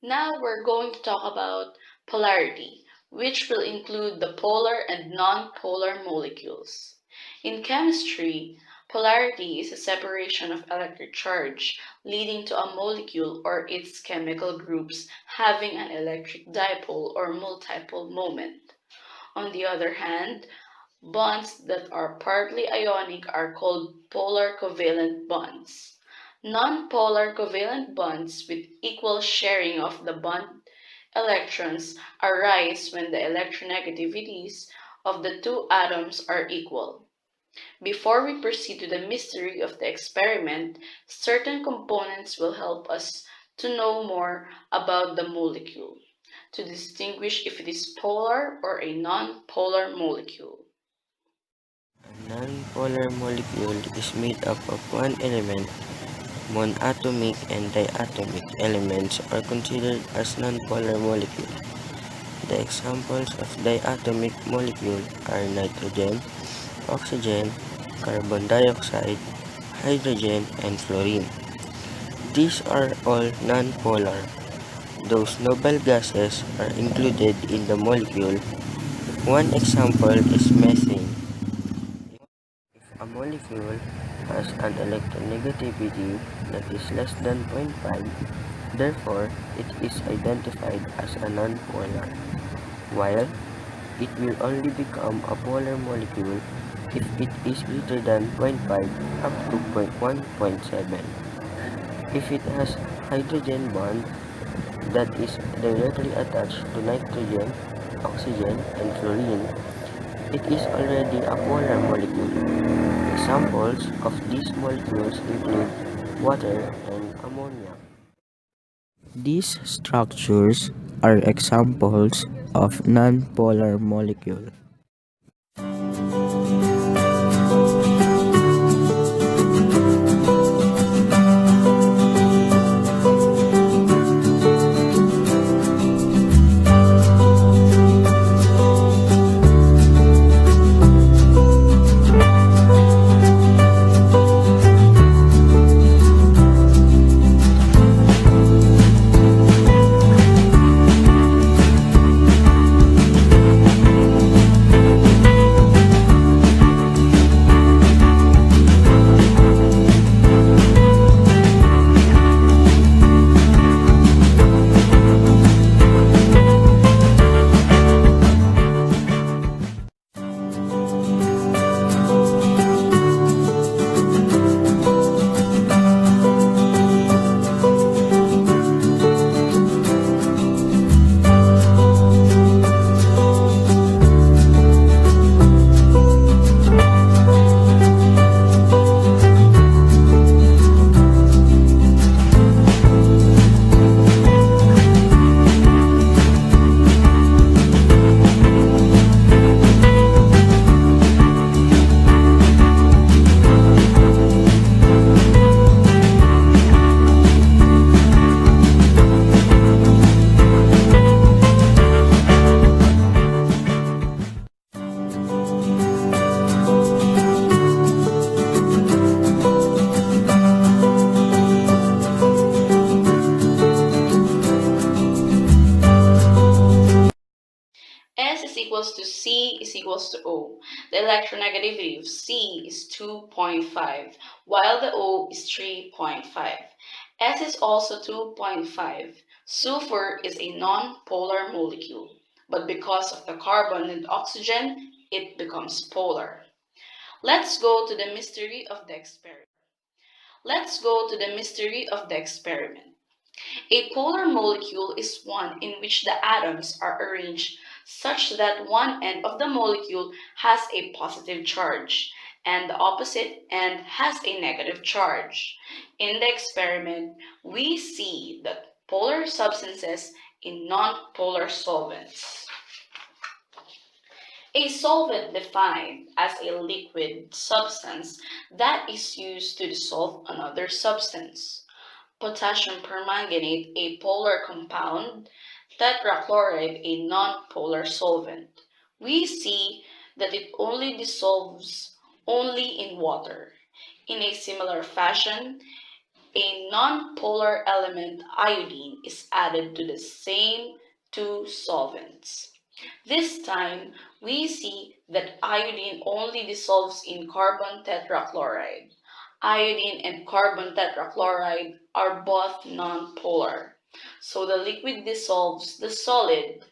Now we're going to talk about polarity, which will include the polar and non-polar molecules. In chemistry, polarity is a separation of electric charge leading to a molecule or its chemical groups having an electric dipole or multipole moment. On the other hand, bonds that are partly ionic are called polar covalent bonds. Non-polar covalent bonds with equal sharing of the bond electrons arise when the electronegativities of the two atoms are equal. Before we proceed to the mystery of the experiment, certain components will help us to know more about the molecule, to distinguish if it is polar or a non-polar molecule. A non-polar molecule is made up of one element. Monatomic and diatomic elements are considered as non-polar molecules. The examples of diatomic molecules are nitrogen, oxygen, carbon dioxide, hydrogen, and fluorine. These are all non-polar. Those noble gases are included in the molecule. One example is methane. A molecule has an electronegativity that is less than zero point 0.5, therefore it is identified as a nonpolar, while it will only become a polar molecule if it is greater than zero point 0.5 up to 1.7. If it has hydrogen bond that is directly attached to nitrogen, oxygen, and fluorine, it is already a polar molecule. Examples of these molecules include water and ammonia. These structures are examples of nonpolar molecules. S is equals to C is equals to O. The electronegativity of C is 2.5, while the O is 3.5. S is also 2.5. Sulfur is a non-polar molecule, but because of the carbon and oxygen, it becomes polar. Let's go to the mystery of the experiment. Let's go to the mystery of the experiment. A polar molecule is one in which the atoms are arranged such that one end of the molecule has a positive charge and the opposite end has a negative charge. In the experiment, we see that polar substances in non-polar solvents. A solvent defined as a liquid substance that is used to dissolve another substance. Potassium permanganate, a polar compound, tetrachloride, a non-polar solvent. We see that it only dissolves only in water. In a similar fashion, a nonpolar element iodine is added to the same two solvents. This time, we see that iodine only dissolves in carbon tetrachloride. Iodine and carbon tetrachloride are both nonpolar, so the liquid dissolves the solid.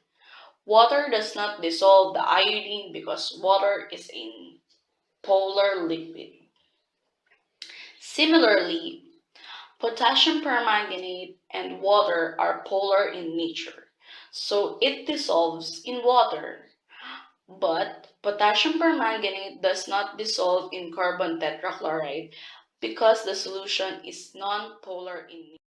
Water does not dissolve the iodine because water is a polar liquid. Similarly, potassium permanganate and water are polar in nature, so it dissolves in water. But potassium permanganate does not dissolve in carbon tetrachloride because the solution is nonpolar in nature.